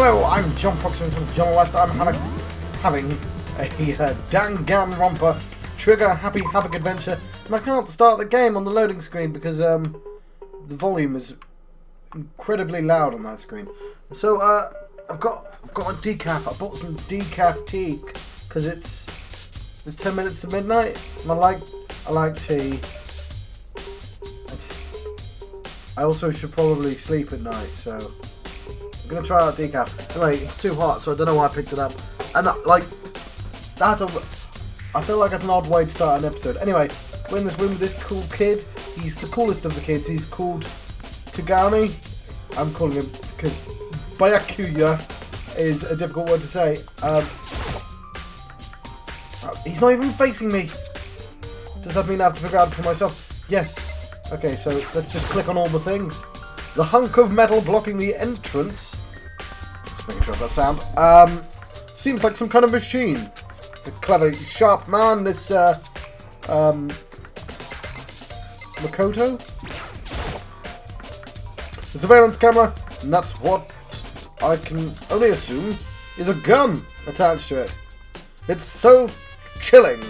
Hello, I'm John Fox from John West. I'm having a Danganronpa Trigger Happy Havoc adventure, and I can't start the game on the loading screen because the volume is incredibly loud on that screen. So I've got my decaf. I bought some decaf tea because it's 10 minutes to midnight, and I like tea. I also should probably sleep at night, so I'm gonna try out decaf. Anyway, it's too hot, so I don't know why I picked it up. And I feel like that's an odd way to start an episode. Anyway, we're in this room with this cool kid. He's the coolest of the kids. He's called Tagami. I'm calling him because Byakuya is a difficult word to say. He's not even facing me. Does that mean I have to figure out for myself? Yes. Okay, so let's just click on all the things. The hunk of metal blocking the entrance. Just making sure of that sound. Seems like some kind of machine. The clever, sharp man, this, Makoto? The surveillance camera, and that's what I can only assume is a gun attached to it. It's so chilling.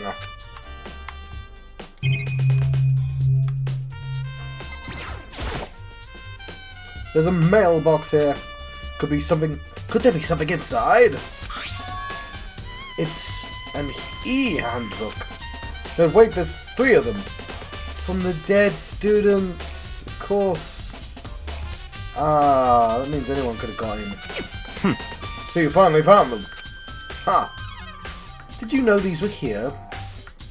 There's a mailbox here. Could there be something inside? It's an e-handbook. But wait, there's 3 of them. From the dead students, of course. That means anyone could have got in. So you finally found them. Ha! Did you know these were here?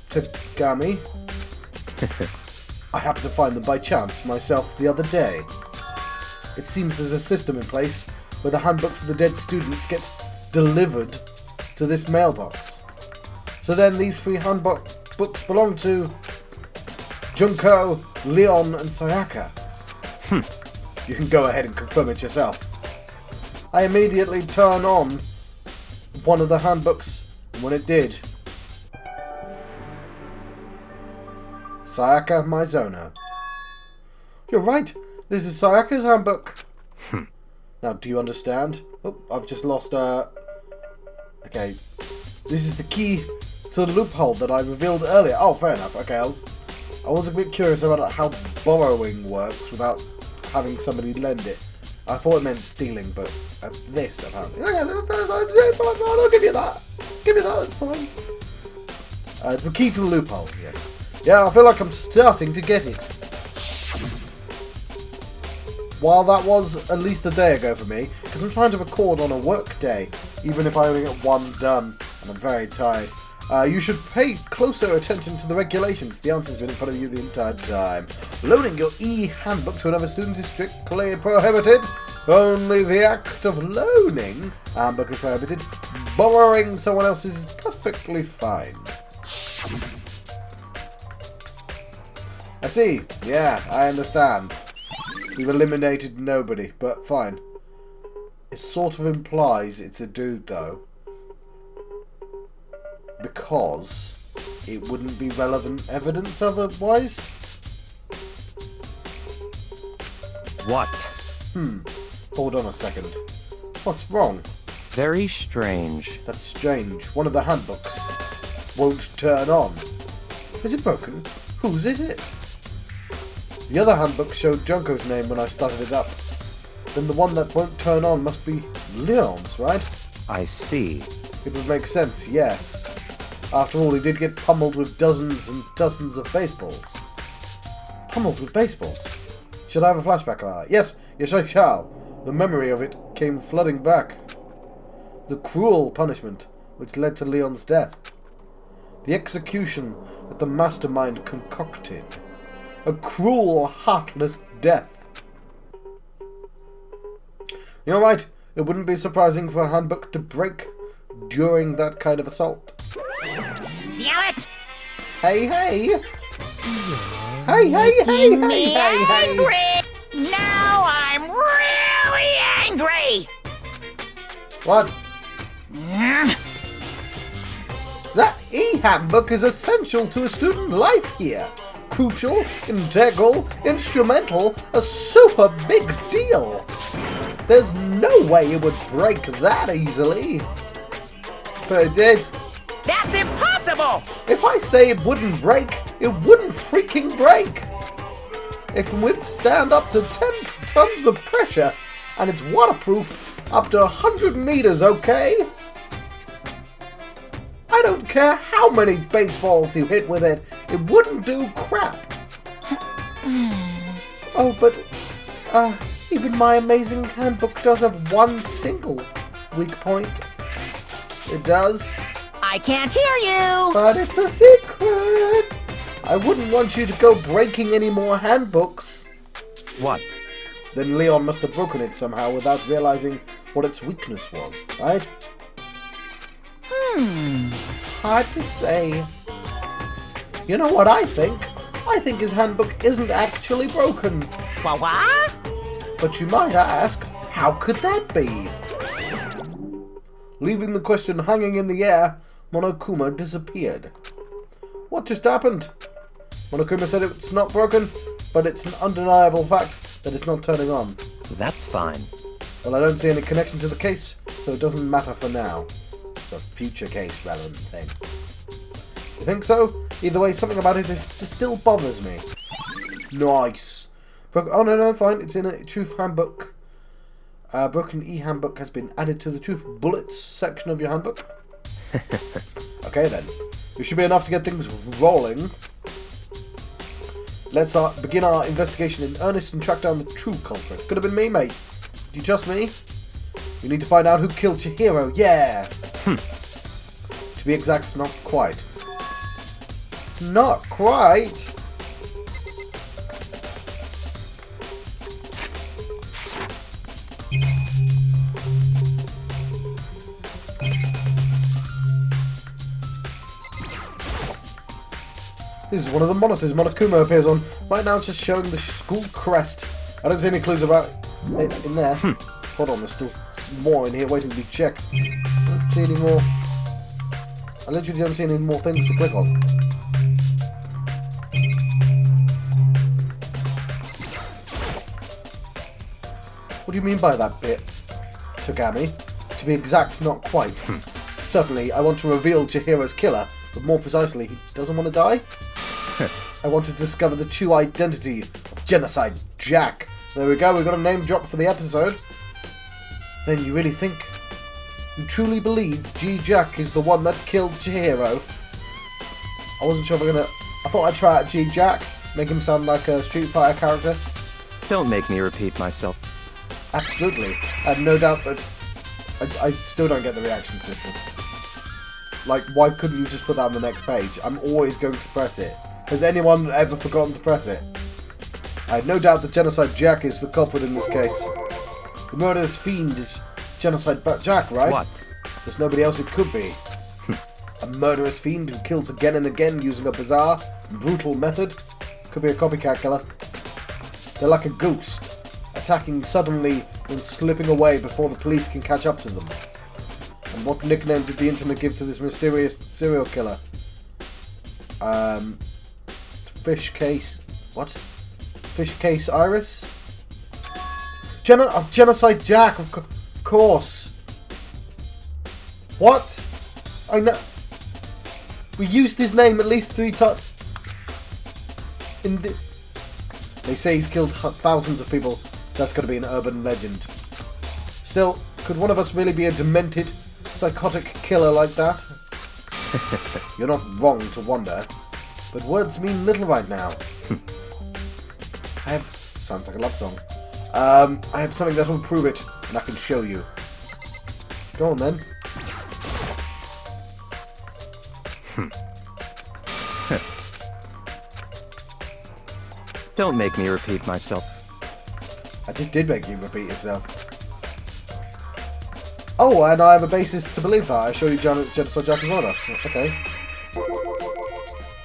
Tagami? I happened to find them by chance myself the other day. It seems there's a system in place where the handbooks of the dead students get delivered to this mailbox. So then these 3 handbooks belong to Junko, Leon, and Sayaka. You can go ahead and confirm it yourself. I immediately turn on one of the handbooks, and when it did, Sayaka Mizono. You're right. This is Sayaka's handbook. Now, do you understand? Oh, I've just lost, Okay. This is the key to the loophole that I revealed earlier. Oh, fair enough. Okay, I was a bit curious about how borrowing works without having somebody lend it. I thought it meant stealing, but this, apparently. Okay, that's fine. I'll give you that. Give you that, that's fine. It's the key to the loophole, yes. Yeah, I feel like I'm starting to get it. While that was at least a day ago for me, because I'm trying to record on a work day, even if I only get one done, and I'm very tired. You should pay closer attention to the regulations. The answer's been in front of you the entire time. Loaning your e-handbook to another student is strictly prohibited. Only the act of loaning handbook is prohibited. Borrowing someone else's is perfectly fine. I see. Yeah, I understand. We've eliminated nobody, but fine. It sort of implies it's a dude, though. Because it wouldn't be relevant evidence otherwise. What? Hold on a second. What's wrong? Very strange. That's strange. One of the handbooks won't turn on. Is it broken? Whose is it? The other handbook showed Junko's name when I started it up. Then the one that won't turn on must be Leon's, right? I see. It would make sense, yes. After all, he did get pummeled with dozens and dozens of baseballs. Pummeled with baseballs? Should I have a flashback of that? Yes, I shall. The memory of it came flooding back. The cruel punishment which led to Leon's death. The execution that the mastermind concocted. A cruel, heartless death. You're right. It wouldn't be surprising for a handbook to break during that kind of assault. Damn it! Hey! Hey! Angry! Now I'm really angry! What? That e-handbook is essential to a student life here. Crucial, integral, instrumental, a super big deal. There's no way it would break that easily. But it did. That's impossible! If I say it wouldn't break, it wouldn't freaking break. It can withstand up to 10 tons of pressure, and it's waterproof up to 100 meters, okay? I don't care how many baseballs you hit with it, it wouldn't do crap. Oh, but, even my amazing handbook does have one single weak point. It does. I can't hear you! But it's a secret! I wouldn't want you to go breaking any more handbooks. What? Then Leon must have broken it somehow without realizing what its weakness was, right? Hard to say. You know what I think? I think his handbook isn't actually broken. What? But you might ask, how could that be? Leaving the question hanging in the air, Monokuma disappeared. What just happened? Monokuma said it's not broken, but it's an undeniable fact that it's not turning on. That's fine. Well, I don't see any connection to the case, so it doesn't matter for now. It's a future case relevant thing. You think so? Either way, something about it still bothers me. Nice. Oh, no, fine. It's in a Truth Handbook. Broken E handbook has been added to the Truth Bullets section of your handbook. Okay, then. It should be enough to get things rolling. Let's begin our investigation in earnest and track down the true culprit. Could have been me, mate. Do you trust me? We need to find out who killed Chihiro. Yeah! To be exact, not quite. Not quite? This is one of the monitors Monokuma appears on. Right now it's just showing the school crest. I don't see any clues about it in there. Hold on, there's still more in here waiting to be checked. I don't see any more. I literally don't see any more things to click on. What do you mean by that bit, Togami? To be exact, not quite. Certainly, I want to reveal Chihiro's killer, but more precisely, he doesn't want to die? I want to discover the true identity of Genocide Jack. There we go, we got a name drop for the episode. Then you really think, you truly believe G Jack is the one that killed Chihiro? I wasn't sure if I thought I'd try out G Jack, make him sound like a Street Fighter character. Don't make me repeat myself. Absolutely. I have no doubt that I still don't get the reaction system. Like, why couldn't you just put that on the next page? I'm always going to press it. Has anyone ever forgotten to press it? I have no doubt that Genocide Jack is the culprit in this case. The murderous fiend is Genocide Jack, right? What? There's nobody else it could be. A murderous fiend who kills again and again using a bizarre, brutal method. Could be a copycat killer. They're like a ghost, attacking suddenly and slipping away before the police can catch up to them. And what nickname did the internet give to this mysterious serial killer? Fish Case... What? Fish Case Iris? Genocide Jack, of course. What? I know... We used his name at least 3 times. They say he's killed thousands of people. That's got to be an urban legend. Still, could one of us really be a demented, psychotic killer like that? You're not wrong to wonder, but words mean little right now. Sounds like a love song. I have something that will prove it, and I can show you. Go on then. Don't make me repeat myself. I just did make you repeat yourself. Oh, and I have a basis to believe that. I show you Genocide Jack as well, okay.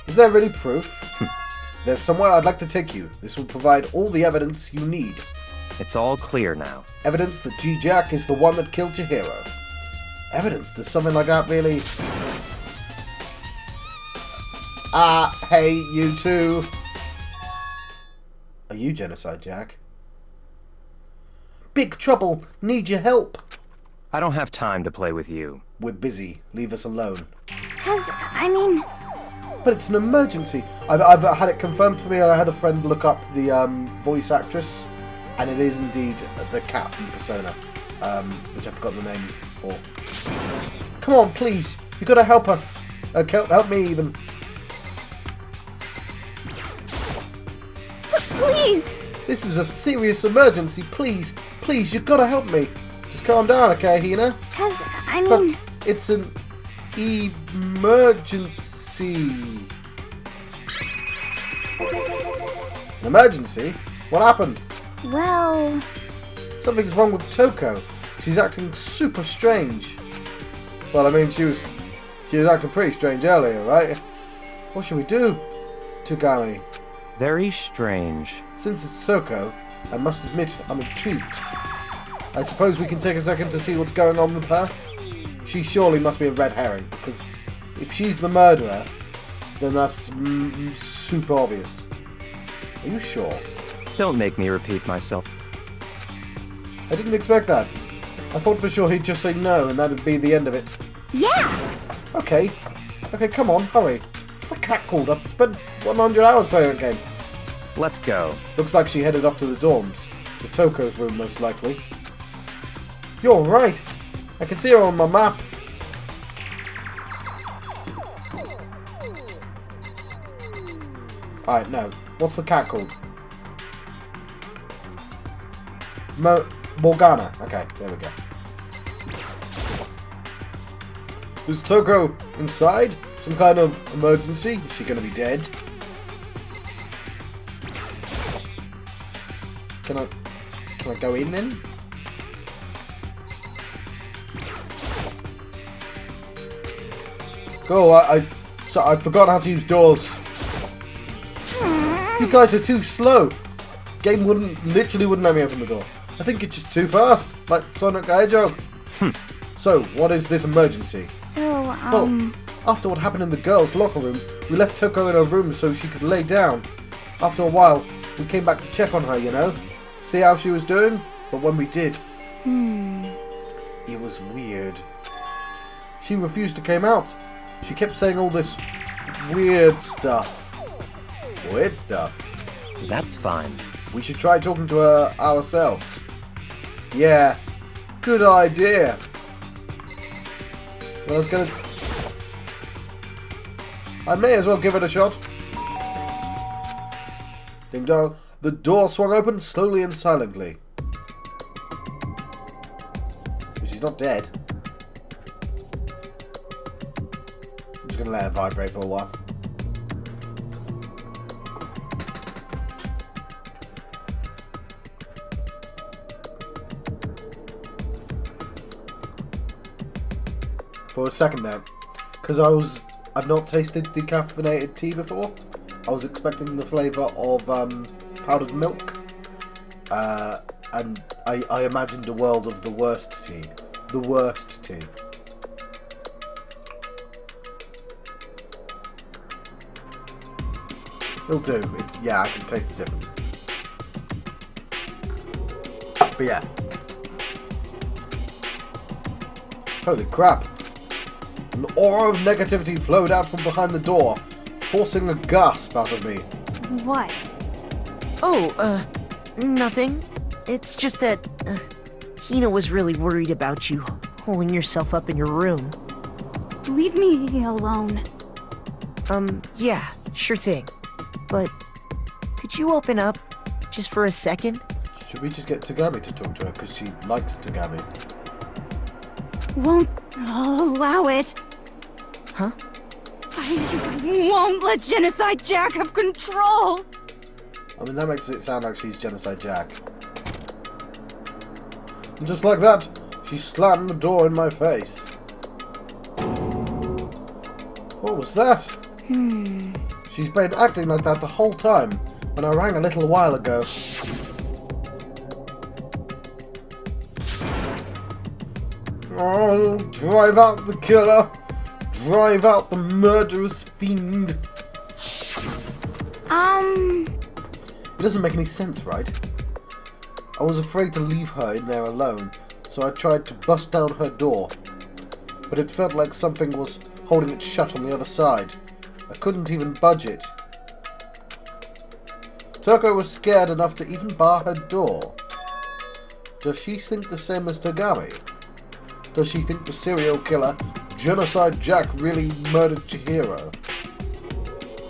Is there really proof? There's somewhere I'd like to take you. This will provide all the evidence you need. It's all clear now. Evidence that G Jack is the one that killed Chihiro. Evidence? Does something like that really... hey, you two. Are you Genocide Jack? big trouble. Need your help. I don't have time to play with you. We're busy. Leave us alone. But it's an emergency. I've had it confirmed for me. I had a friend look up the voice actress, and it is indeed the cat from Persona, which I've forgotten the name for. Come on, please. You gotta help us. Help me even. Please! This is a serious emergency. Please, please, you gotta help me. Just calm down, okay, Hina? But it's an emergency. An emergency? What happened? Well... Something's wrong with Toko. She's acting super strange. Well, I mean, she was acting pretty strange earlier, right? What should we do, Togami? Very strange. Since it's Toko, I must admit I'm intrigued. I suppose we can take a second to see what's going on with her? She surely must be a red herring, because if she's the murderer, then that's super obvious. Are you sure? Don't make me repeat myself. I didn't expect that. I thought for sure he'd just say no and that'd be the end of it. Yeah! Okay, come on, hurry. What's the cat called? I've spent 100 hours playing a game. Let's go. Looks like she headed off to the dorms. The Toko's room, most likely. You're right. I can see her on my map. Alright, no. What's the cat called? Morgana. Okay, there we go. Is Toko inside? Some kind of emergency? Is she gonna be dead? Can I go in then? Cool, I forgot how to use doors. You guys are too slow. Game literally wouldn't let me open the door. I think it's just too fast, like Sonic the Hedgehog. So, what is this emergency? Well, after what happened in the girls' locker room, we left Toko in her room so she could lay down. After a while, we came back to check on her, you know? See how she was doing? But when we did, it was weird. She refused to come out. She kept saying all this weird stuff. Weird stuff? That's fine. We should try talking to her ourselves. Yeah, good idea. Well, I may as well give it a shot. Ding dong. The door swung open slowly and silently. But she's not dead. I'm just gonna let her vibrate for a while. For a second there, because I've not tasted decaffeinated tea before. I was expecting the flavour of powdered milk, and I imagined a world of the worst tea. The worst tea. It'll do. Yeah, I can taste the difference. But yeah. Holy crap. An aura of negativity flowed out from behind the door, forcing a gasp out of me. What? Oh, nothing. It's just that, Hina was really worried about you, holding yourself up in your room. Leave me alone. Yeah, sure thing. But, could you open up, just for a second? Should we just get Togami to talk to her, because she likes Togami? Won't allow it. Huh? I won't let Genocide Jack have control. I mean, that makes it sound like she's Genocide Jack. And just like that, she slammed the door in my face. What was that? She's been acting like that the whole time, when I rang a little while ago. Oh, drive out the killer! Drive out the murderous fiend! It doesn't make any sense, right? I was afraid to leave her in there alone, so I tried to bust down her door. But it felt like something was holding it shut on the other side. I couldn't even budge it. Toko was scared enough to even bar her door. Does she think the same as Tagami? Does she think the serial killer, Genocide Jack, really murdered Chihiro?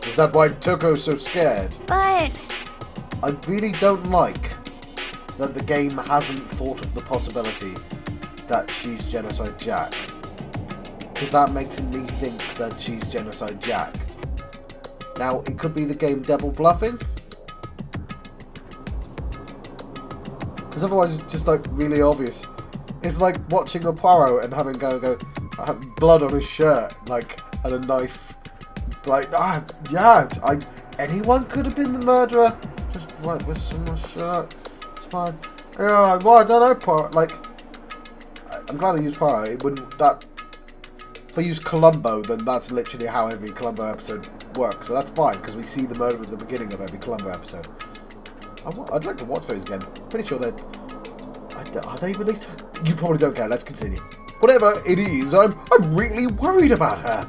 Is that why Toko's so scared? But... I really don't like that the game hasn't thought of the possibility that she's Genocide Jack. Because that makes me think that she's Genocide Jack. Now, it could be the game double bluffing. Because otherwise it's just like really obvious. It's like watching a Poirot and having blood on his shirt, like, and a knife. Like, yeah, anyone could have been the murderer. Just like with some shirt. It's fine. Yeah, well, I don't know, Poirot. Like, I'm glad I used Poirot. It wouldn't that. If I use Columbo, then that's literally how every Columbo episode works. But that's fine because we see the murder at the beginning of every Columbo episode. I'd like to watch those again. Pretty sure they're. Are they released? You probably don't care. Let's continue. Whatever it is, I'm really worried about her.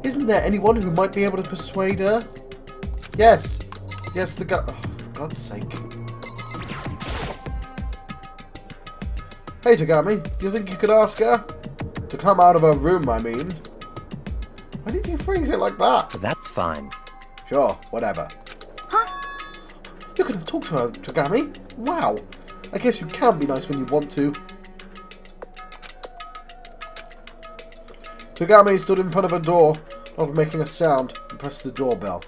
Isn't there anyone who might be able to persuade her? Yes. Yes, the guy. Oh, for God's sake. Hey, Tagami. Do you think you could ask her? To come out of her room, I mean. Why did you phrase it like that? That's fine. Sure, whatever. Huh? You're gonna talk to her, Tagami? Wow. I guess you can be nice when you want to. Tagami stood in front of a door, not making a sound, and pressed the doorbell.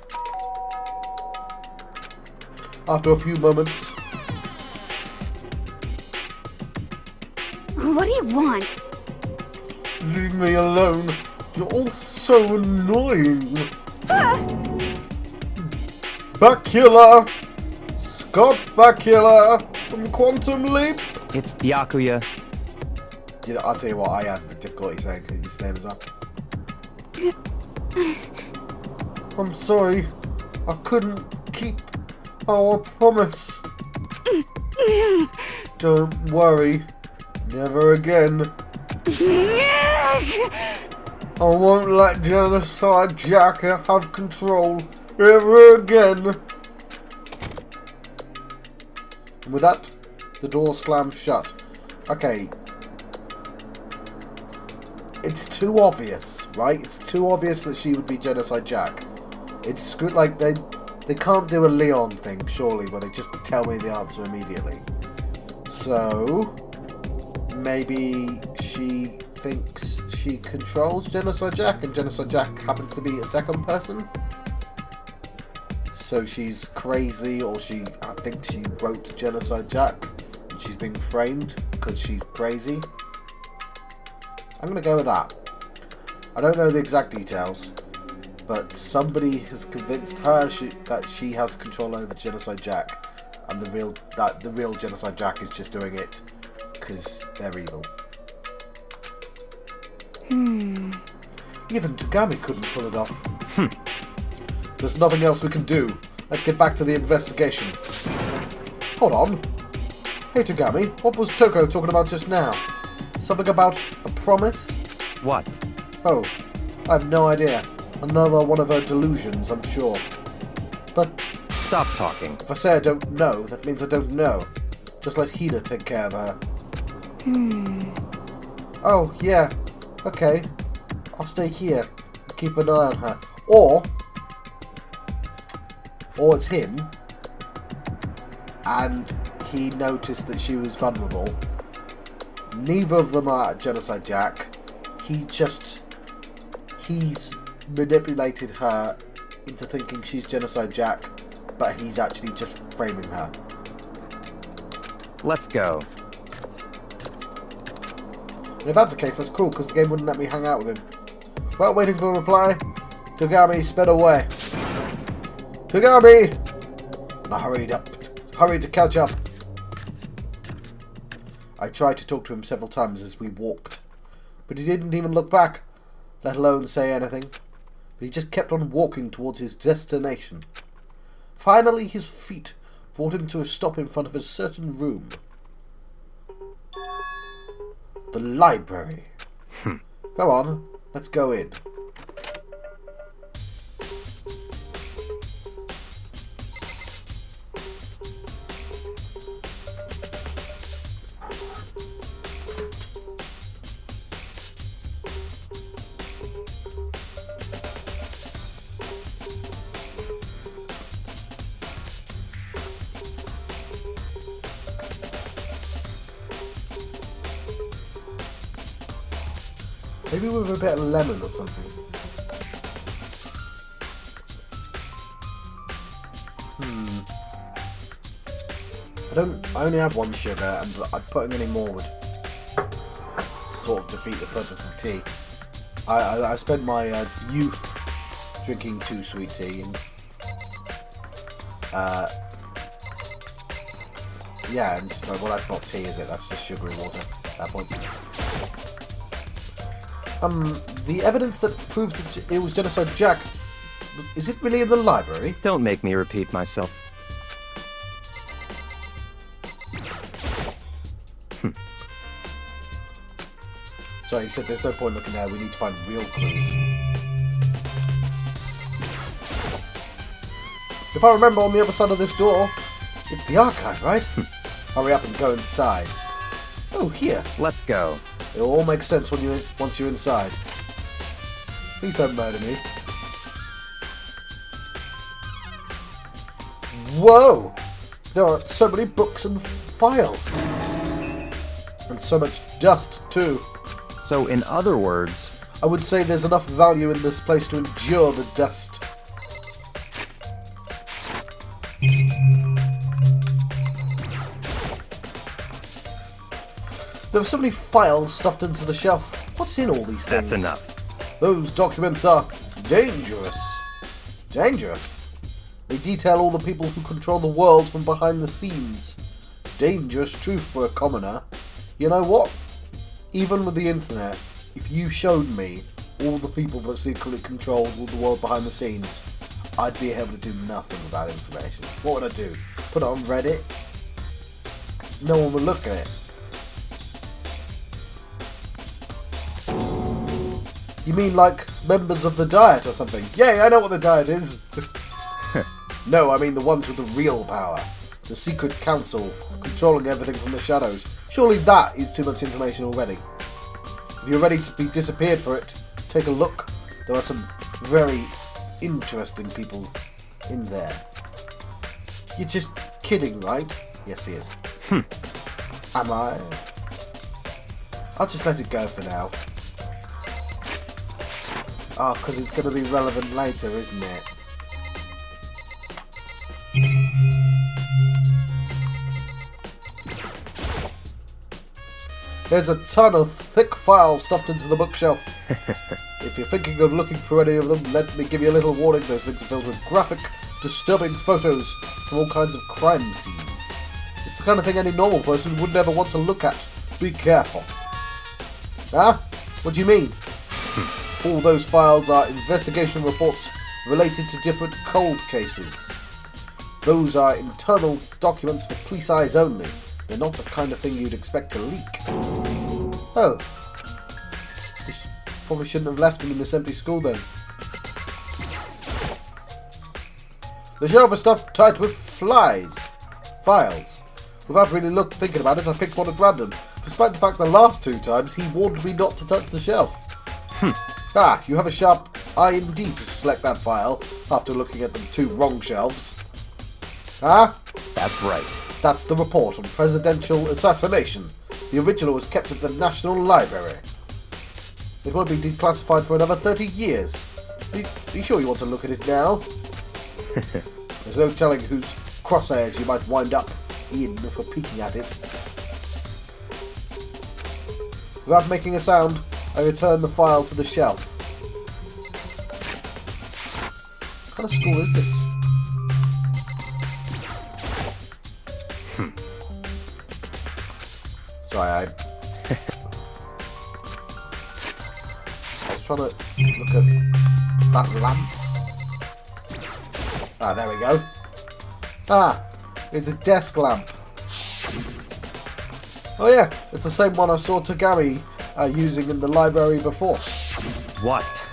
After a few moments... What do you want? Leave me alone. You're all so annoying. Byakuya! Scott Byakuya from Quantum Leap. It's Byakuya. Yeah, I'll tell you what, I have difficulty saying his name as well. I'm sorry. I couldn't keep our promise. Don't worry. Never again. I won't let Genocide Jack have control ever again. And with that, the door slammed shut. Okay. It's too obvious, right? It's too obvious that she would be Genocide Jack. It's like they can't do a Leon thing, surely, where they just tell me the answer immediately. So maybe she thinks she controls Genocide Jack, and Genocide Jack happens to be a second person. So she's crazy, or I think she wrote Genocide Jack, and she's being framed because she's crazy. I'm going to go with that. I don't know the exact details, but somebody has convinced her that she has control over Genocide Jack, and the real Genocide Jack is just doing it because they're evil. Even Tagami couldn't pull it off. There's nothing else we can do. Let's get back to the investigation. Hold on. Hey Tagami, what was Toko talking about just now? Something about a promise? What? Oh, I have no idea. Another one of her delusions, I'm sure. But Stop talking. if I say I don't know, that means I don't know. Just let Hina take care of her. Oh, yeah. Okay. I'll stay here and keep an eye on her. Or it's him, and he noticed that she was vulnerable. Neither of them are Genocide Jack. He's manipulated her into thinking she's Genocide Jack, but he's actually just framing her. Let's go. And if that's the case, that's cool, because the game wouldn't let me hang out with him. While waiting for a reply, Tagami sped away. Tagami! And I hurried to catch up. I tried to talk to him several times as we walked, but he didn't even look back, let alone say anything. But he just kept on walking towards his destination. Finally, his feet brought him to a stop in front of a certain room. The library. Come on, let's go in. Maybe with a bit of lemon or something. I only have one sugar, and putting any more would sort of defeat the purpose of tea. I spent my youth drinking too sweet tea, and yeah, and just like, well, that's not tea, is it? That's just sugary water at that point. The evidence that proves that it was Genocide Jack, is it really in the library? Don't make me repeat myself. So he said there's no point looking there, we need to find real clues. If I remember, on the other side of this door, it's the archive, right? Hurry up and go inside. Oh, here. Let's go. It all makes sense when once you're inside. Please don't murder me. Whoa! There are so many books and files. And so much dust, too. So, in other words... I would say there's enough value in this place to endure the dust. There are so many files stuffed into the shelf. What's in all these things? That's enough. Those documents are dangerous. Dangerous? They detail all the people who control the world from behind the scenes. Dangerous truth for a commoner. You know what? Even with the internet, if you showed me all the people that secretly control all the world behind the scenes, I'd be able to do nothing with that information. What would I do? Put it on Reddit? No one would look at it. You mean like members of the Diet or something? Yay, I know what the Diet is! No, I mean the ones with the real power. The secret council, controlling everything from the shadows. Surely that is too much information already. If you're ready to be disappeared for it, take a look. There are some very interesting people in there. You're just kidding, right? Yes, he is. Am I? I'll just let it go for now. Oh, because it's going to be relevant later, isn't it? There's a ton of thick files stuffed into the bookshelf. If you're thinking of looking through any of them, let me give you a little warning. Those things are filled with graphic, disturbing photos from all kinds of crime scenes. It's the kind of thing any normal person would never want to look at. Be careful. Huh? What do you mean? All those files are investigation reports related to different cold cases. Those are internal documents for police eyes only. They're not the kind of thing you'd expect to leak. Oh. Probably shouldn't have left him in this empty school then. The shelf is stuffed tight with files. Without really thinking about it, I picked one at random, despite the fact the last two times he warned me not to touch the shelf. Ah, you have a sharp eye indeed to select that file after looking at the two wrong shelves. Ah? That's right. That's the report on presidential assassination. The original was kept at the National Library. It won't be declassified for another 30 years. Are you sure you want to look at it now? There's no telling whose crosshairs you might wind up in for peeking at it. Without making a sound, I return the file to the shelf. What kind of school is this? Sorry, I was trying to look at that lamp. Ah, there we go. Ah, It's a desk lamp. Oh yeah, it's the same one I saw Tagami using in the library before. What?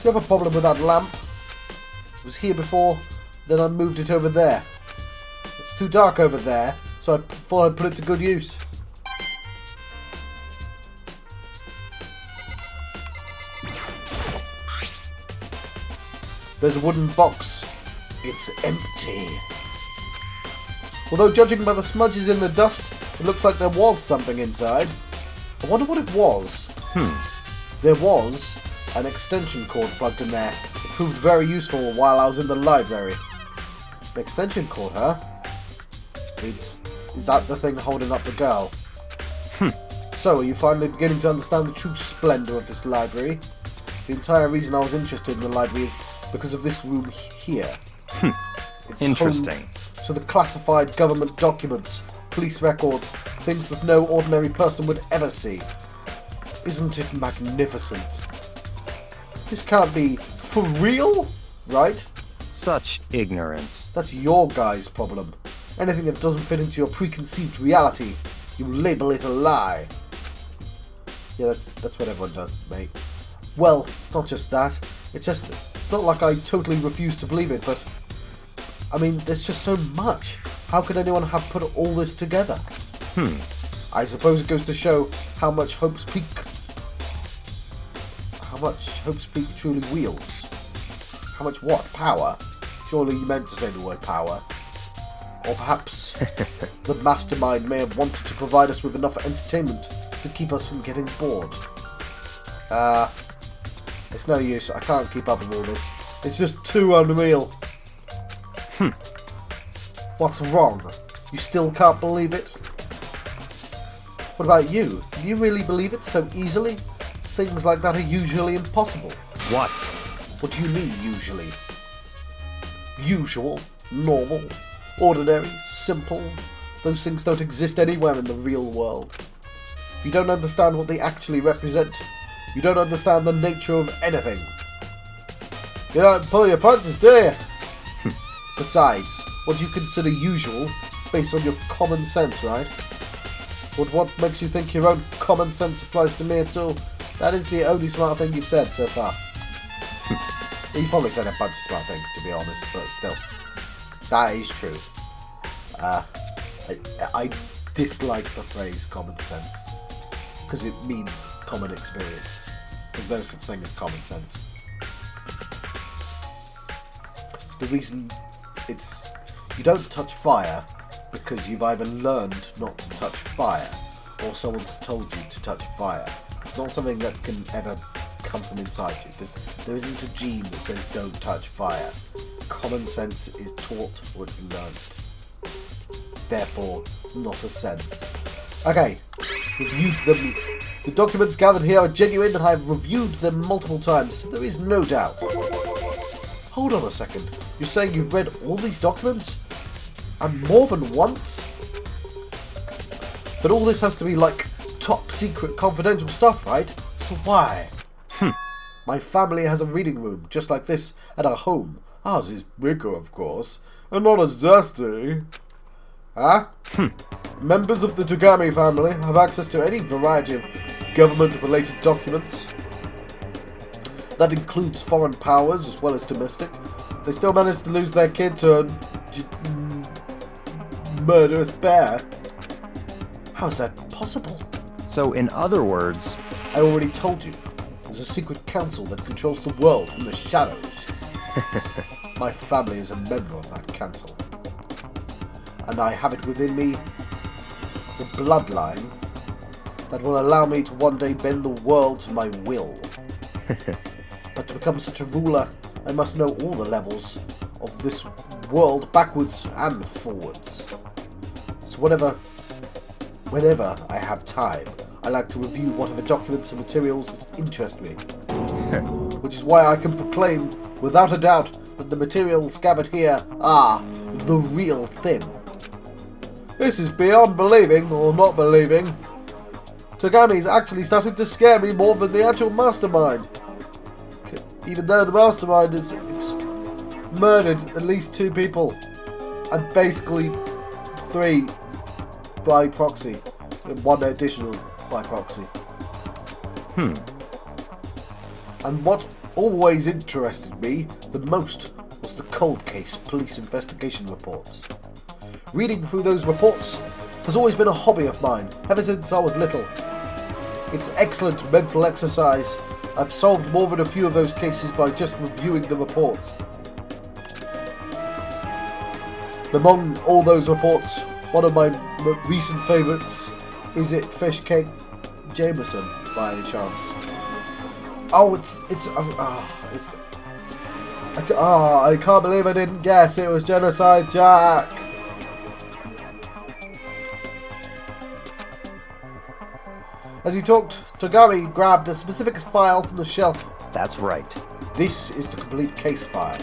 You have a problem with that lamp? It was here before, then I moved it over there. It's too dark over there, so I thought I'd put it to good use. There's a wooden box. It's empty. Although judging by the smudges in the dust, it looks like there was something inside. I wonder what it was. There was an extension cord plugged in there. It proved very useful while I was in the library. An extension cord, huh? Is that the thing holding up the girl? So, are you finally beginning to understand the true splendour of this library? The entire reason I was interested in the library is because of this room here. It's Interesting. home to the classified government documents, police records, things that no ordinary person would ever see. Isn't it magnificent? This can't be for real, right? Such ignorance. That's your guy's problem. Anything that doesn't fit into your preconceived reality, you label it a lie. Yeah, that's what everyone does, mate. Well, it's not just that. It's not like I totally refuse to believe it, but I mean, there's just so much. How could anyone have put all this together? I suppose it goes to show how much Hope's Peak truly wields. How much what? Power? Surely you meant to say the word power. Or perhaps the mastermind may have wanted to provide us with enough entertainment to keep us from getting bored. It's no use. I can't keep up with all this. It's just too unreal. What's wrong? You still can't believe it? What about you? Do you really believe it so easily? Things like that are usually impossible. What? What do you mean, usually? Usual? Normal? Ordinary? Simple? Those things don't exist anywhere in the real world. You don't understand what they actually represent. You don't understand the nature of anything. You don't pull your punches, do you? Besides, what you consider usual is based on your common sense, right? But what makes you think your own common sense applies to me at all? That is the only smart thing you've said so far. You probably said a bunch of smart things, to be honest, but still. That is true. I dislike the phrase common sense, because it means common experience. There's no such thing as common sense. The reason it's... You don't touch fire because you've either learned not to touch fire or someone's told you to touch fire. It's not something that can ever come from inside you. There isn't a gene that says don't touch fire. Common sense is taught or it's learnt. Therefore, not a sense. Okay, reviewed them. The documents gathered here are genuine and I have reviewed them multiple times, so there is no doubt. Hold on a second. You're saying you've read all these documents? And more than once? But all this has to be like top secret confidential stuff, right? So why? My family has a reading room just like this at our home. Ours is bigger, of course, and not as dusty. Huh? Members of the Tagami family have access to any variety of government-related documents. That includes foreign powers as well as domestic. They still managed to lose their kid to a murderous bear. How's that possible? So, in other words... I already told you. There's a secret council that controls the world from the shadows. My family is a member of that council. And I have it within me, the bloodline, that will allow me to one day bend the world to my will. But to become such a ruler, I must know all the levels of this world backwards and forwards. So whenever I have time, I like to review whatever documents and materials that interest me. Which is why I can proclaim, without a doubt, that the materials gathered here are the real thing. This is beyond believing, or not believing. Tagami's actually starting to scare me more than the actual mastermind. Even though the mastermind has murdered at least 2 people and basically 3 by proxy, and 1 additional by proxy. And what always interested me the most was the cold case police investigation reports. Reading through those reports has always been a hobby of mine, ever since I was little. It's excellent mental exercise. I've solved more than a few of those cases by just reviewing the reports. Among all those reports, one of my recent favourites is it Fish Cake Jameson, by any chance? Oh, I can't believe I didn't guess it was Genocide Jack. As he talked, Togami grabbed a specific file from the shelf. That's right. This is the complete case file.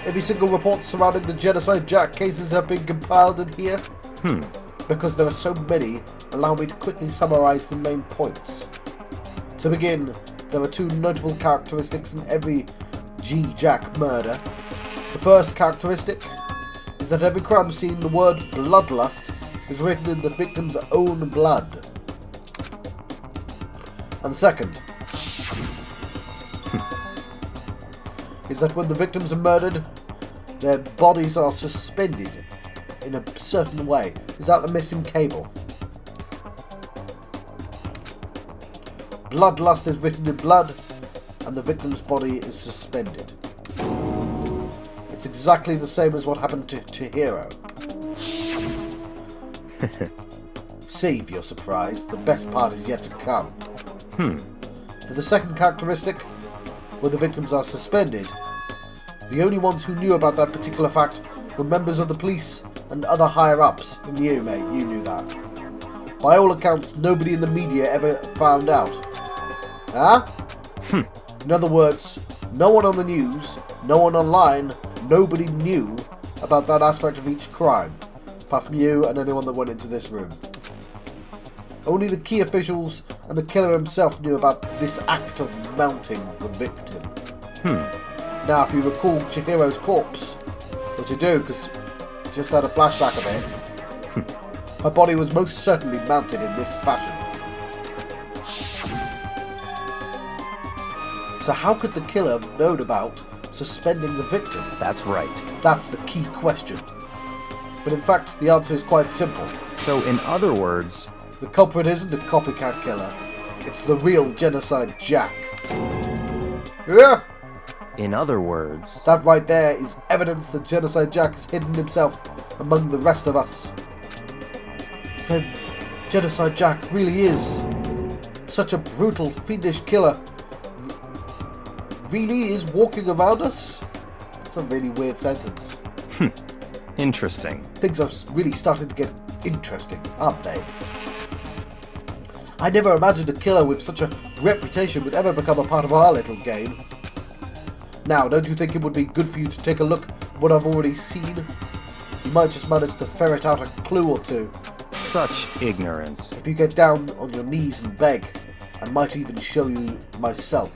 Every single report surrounding the Genocide Jack cases have been compiled in here. Because there are so many, allow me to quickly summarize the main points. To begin, there are 2 notable characteristics in every G. Jack murder. The first characteristic is that every crime scene the word bloodlust is written in the victim's own blood. And second is that when the victims are murdered, their bodies are suspended in a certain way. Is that the missing cable? Bloodlust is written in blood, and the victim's body is suspended. It's exactly the same as what happened to Chihiro. Save your surprise, the best part is yet to come. For the second characteristic, where the victims are suspended, the only ones who knew about that particular fact were members of the police and other higher-ups. And you, mate, you knew that. By all accounts, nobody in the media ever found out. Huh? In other words, no one on the news, no one online, nobody knew about that aspect of each crime, apart from you and anyone that went into this room. Only the key officials and the killer himself knew about this act of mounting the victim. Now, if you recall Chihiro's corpse, which I do because I just had a flashback of it, her body was most certainly mounted in this fashion. So how could the killer have known about suspending the victim? That's right. That's the key question. But in fact, the answer is quite simple. So, in other words, the culprit isn't a copycat killer. It's the real Genocide Jack. Yeah! in other words, That right there is evidence that Genocide Jack has hidden himself among the rest of us. Then Genocide Jack really is such a brutal, fiendish killer. Really is walking around us? That's a really weird sentence. interesting. Things are really starting to get interesting, aren't they? I never imagined a killer with such a reputation would ever become a part of our little game. Now, don't you think it would be good for you to take a look at what I've already seen? You might just manage to ferret out a clue or two. Such ignorance. If you get down on your knees and beg, I might even show you myself.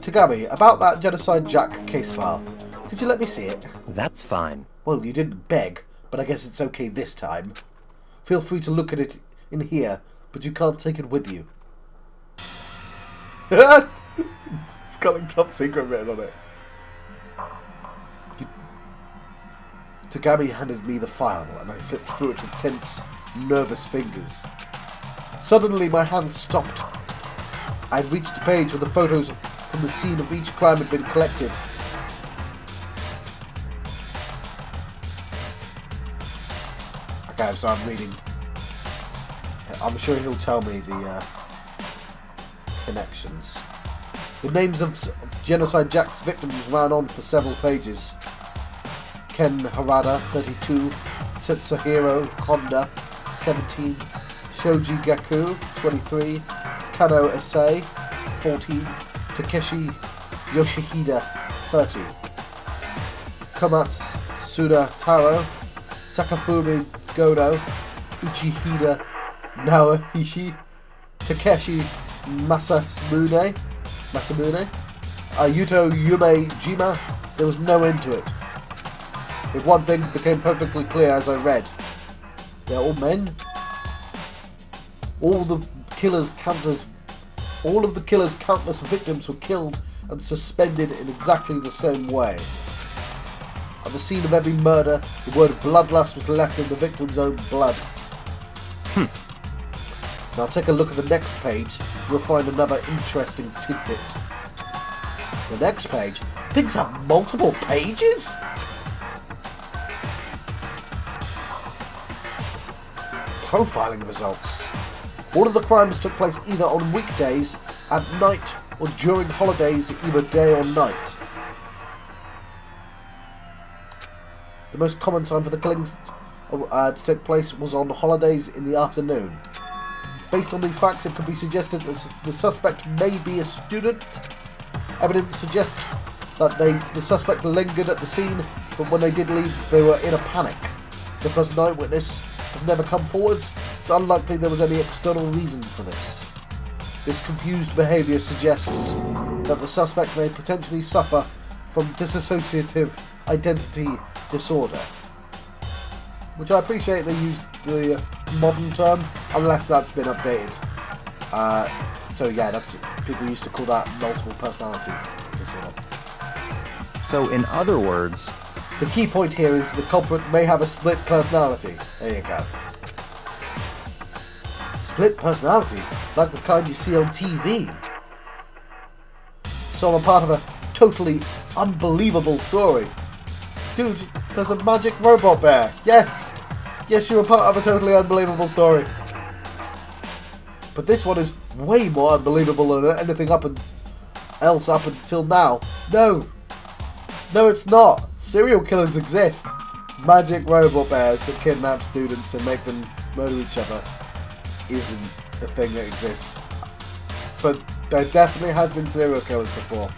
Tagami, about that Genocide Jack case file, could you let me see it? That's fine. Well, you didn't beg, but I guess it's okay this time. Feel free to look at it in here, but you can't take it with you. It's got top secret written on it. Tagami handed me the file, and I flipped through it with tense, nervous fingers. Suddenly, my hand stopped. I'd reached the page where the photos from the scene of each crime had been collected. Okay, so I'm reading. I'm sure he'll tell me the connections. The names of Genocide Jack's victims ran on for several pages. Ken Harada, 32, Tetsuhiro Honda, 17, Shoji Gaku, 23, Kano Issei, 14, Takeshi Yoshihida, 30, Komatsuda Taro, Takafumi Gono, Uchihida Naohishi, Takeshi Masamune, Yuto Yume Jima. There was no end to it. But one thing became perfectly clear as I read. They're all men. All of the killer's countless victims were killed and suspended in exactly the same way. At the scene of every murder, the word bloodlust was left in the victim's own blood. Now take a look at the next page. You'll find another interesting tidbit. The next page? Things have multiple pages? Profiling results. All of the crimes took place either on weekdays, at night, or during holidays, either day or night. The most common time for the killings to take place was on holidays in the afternoon. Based on these facts, it could be suggested that the suspect may be a student. Evidence suggests that the suspect lingered at the scene, but when they did leave, they were in a panic. Because an eyewitness has never come forwards, it's unlikely there was any external reason for this. This confused behaviour suggests that the suspect may potentially suffer from dissociative identity disorder. Which I appreciate they use the modern term, unless that's been updated. So yeah, that's people used to call that multiple personality disorder. So in other words, the key point here is the culprit may have a split personality. There you go. Split personality? Like the kind you see on TV. So I'm a part of a totally unbelievable story. Dude, there's a magic robot bear. Yes! Yes, you're a part of a totally unbelievable story. But this one is way more unbelievable than anything else up until now. No! No, it's not. Serial killers exist. Magic robot bears that kidnap students and make them murder each other isn't a thing that exists. But there definitely has been serial killers before.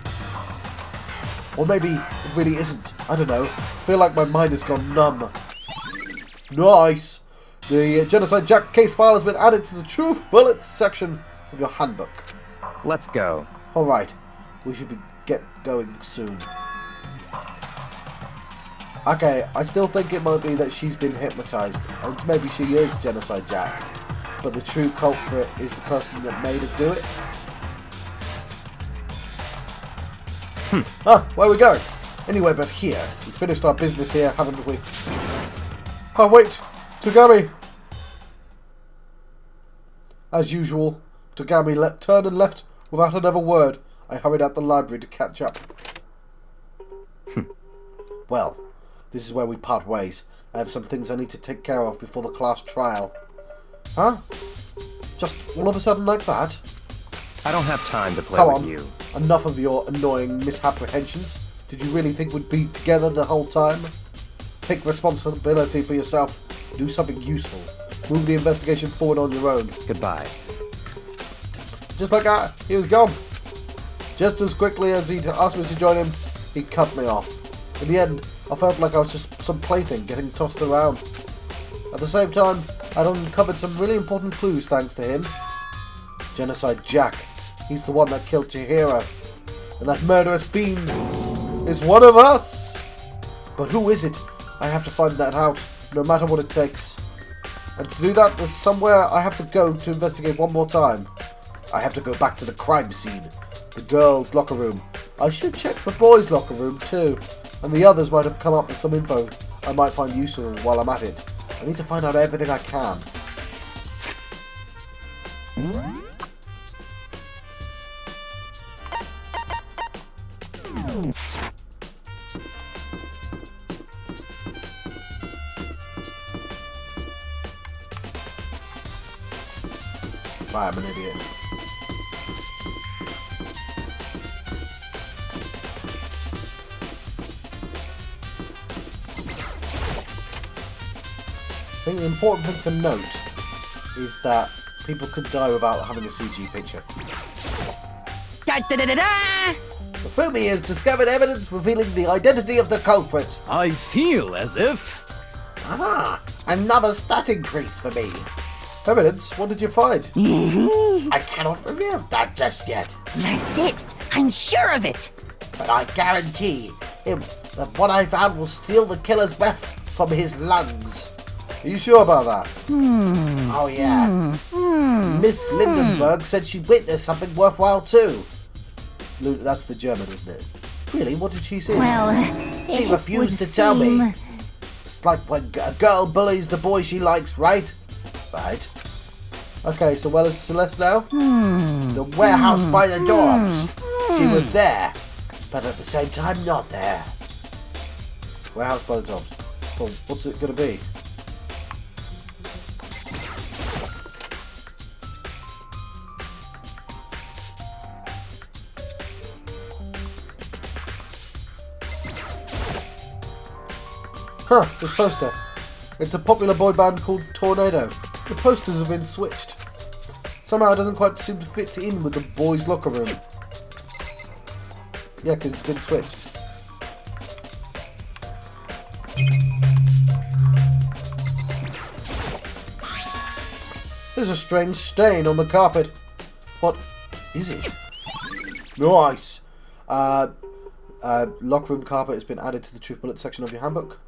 Or maybe it really isn't. I don't know. I feel like my mind has gone numb. Nice! The Genocide Jack case file has been added to the Truth Bullets section of your handbook. let's go. Alright. We should get going soon. Okay, I still think it might be that she's been hypnotized. And maybe she is Genocide Jack. But the true culprit is the person that made her do it. Where are we going? Anyway, but here. We finished our business here, haven't we? Oh, wait! Tagami! As usual, Tagami turned and left without another word. I hurried out the library to catch up. Well, this is where we part ways. I have some things I need to take care of before the class trial. Huh? Just all of a sudden like that? I don't have time to play Come with on. you. Enough of your annoying misapprehensions. Did you really think we'd be together the whole time? Take responsibility for yourself. Do something useful. Move the investigation forward on your own. Goodbye. Just like that, he was gone. Just as quickly as he'd asked me to join him, he cut me off. In the end, I felt like I was just some plaything getting tossed around. At the same time, I'd uncovered some really important clues thanks to him. Genocide Jack. He's the one that killed Chihiro. And that murderous fiend is one of us! But who is it? I have to find that out, no matter what it takes. And to do that, there's somewhere I have to go to investigate one more time. I have to go back to the crime scene. The girls' locker room. I should check the boys' locker room too. And the others might have come up with some info I might find useful while I'm at it. I need to find out everything I can. 'I'm an idiot. I think the important thing to note is that people could die without having a CG picture. Da-da-da-da-da! Fumi has discovered evidence revealing the identity of the culprit. I feel as if Aha! Another stat increase for me. Evidence? What did you find? I cannot reveal that just yet. That's it. I'm sure of it. But I guarantee him that what I found will steal the killer's breath from his lungs. Are you sure about that? Oh yeah. Miss Lindenberg said she witnessed something worthwhile too. That's the German, isn't it? Really? What did she see? Well, She it refused would to tell me. seem- It's like when a girl bullies the boy she likes, right? Right. Okay, so where is Celeste now? The warehouse by the dogs. She was there, but at the same time not there. Warehouse by the dogs. Well, what's it going to be? Huh, this poster. It's a popular boy band called Tornado. The posters have been switched. Somehow it doesn't quite seem to fit in with the boys' locker room. Yeah, because it's been switched. There's a strange stain on the carpet. What is it? Nice. Locker room carpet has been added to the truth bullet section of your handbook.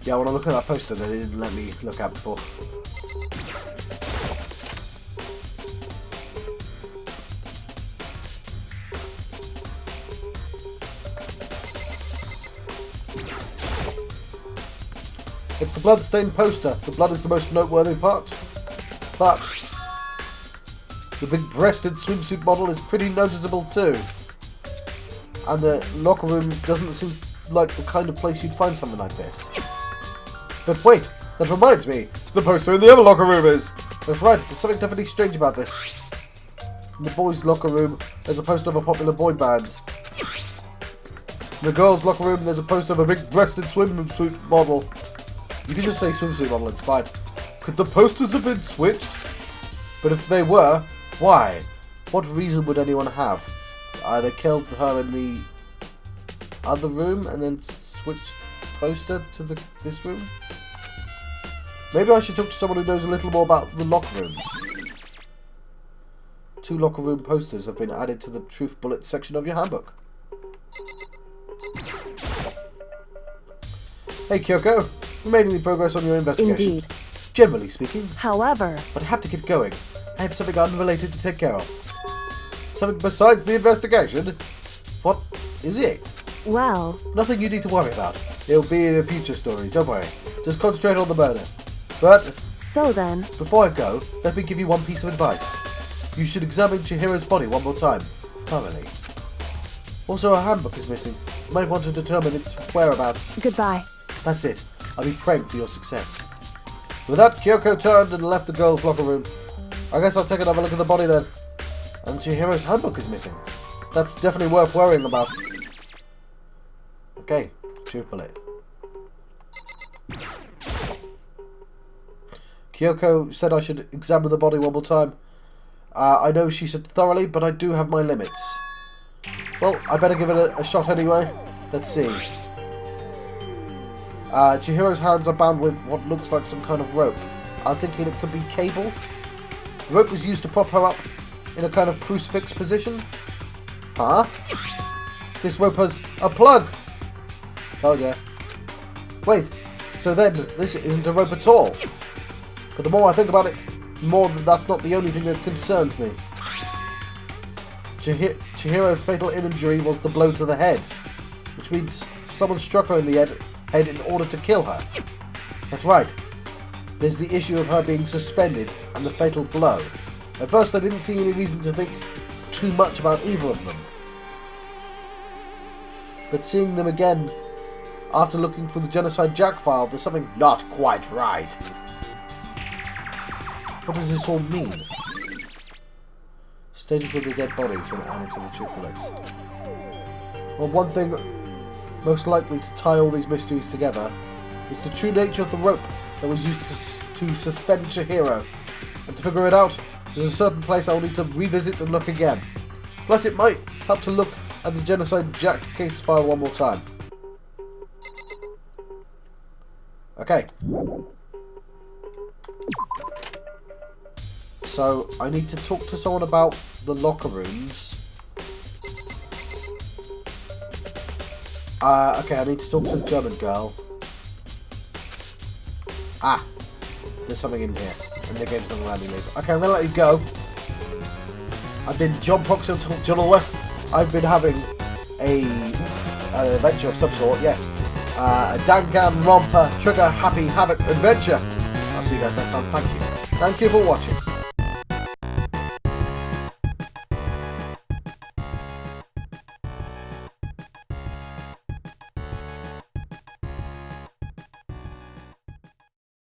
Yeah, when I look at that poster that it didn't let me look at before. It's the blood-stained poster. The blood is the most noteworthy part. But the big-breasted swimsuit model is pretty noticeable too. And the locker room doesn't seem like the kind of place you'd find something like this. But wait, that reminds me. The poster in the other locker room is. That's right, there's something definitely strange about this. In the boys' locker room, there's a poster of a popular boy band. In the girls' locker room, there's a poster of a big-breasted swimsuit model. You can just say swimsuit model, it's fine. Could the posters have been switched? But if they were, why? What reason would anyone have? Either killed her in the other room and then switched the poster to this room? Maybe I should talk to someone who knows a little more about the locker rooms. 2 locker room posters have been added to the truth bullet section of your handbook. Hey Kyoko, we're making progress on your investigation. Indeed. Generally speaking, However, but I have to get going. I have something unrelated to take care of. Something besides the investigation? What is it? well, Nothing you need to worry about. It'll be in a future story, don't worry. Just concentrate on the murder. But so then, before I go, let me give you one piece of advice. You should examine Chihiro's body one more time, thoroughly. Also, her handbook is missing. You might want to determine its whereabouts. goodbye. That's it. I'll be praying for your success. With that, Kyoko turned and left the girls' locker room. I guess I'll take another look at the body then. And Chihiro's handbook is missing. That's definitely worth worrying about. Okay, truth bullet. Kyoko said I should examine the body one more time. I know she said thoroughly, but I do have my limits. Well, I better give it a shot anyway. Let's see. Chihiro's hands are bound with what looks like some kind of rope. I was thinking it could be cable. The rope was used to prop her up in a kind of crucifix position. Huh? This rope has a plug. Oh yeah. Wait, so then this isn't a rope at all. But the more I think about it, the more that that's not the only thing that concerns me. Chihiro's fatal injury was the blow to the head, which means someone struck her in the head in order to kill her. That's right. There's the issue of her being suspended and the fatal blow. At first I didn't see any reason to think too much about either of them. But seeing them again after looking for the Genocide Jack file, there's something not quite right. What does this all mean? Stages of the dead bodies when added to the truth bullets. Well, one thing most likely to tie all these mysteries together is the true nature of the rope that was used to suspend Chihiro. And to figure it out, there's a certain place I'll need to revisit and look again. Plus it might help to look at the Genocide Jack case file one more time. Okay. So, I need to talk to someone about the locker rooms. Okay, I need to talk to the German girl. Ah, there's something in here. And the game's not allowing me to leave. Okay, I'm going to let you go. I've been John Proxy on Journal West. I've been having an adventure of some sort, yes. A Danganronpa Trigger Happy Havoc adventure. I'll see you guys next time. Thank you. Thank you for watching.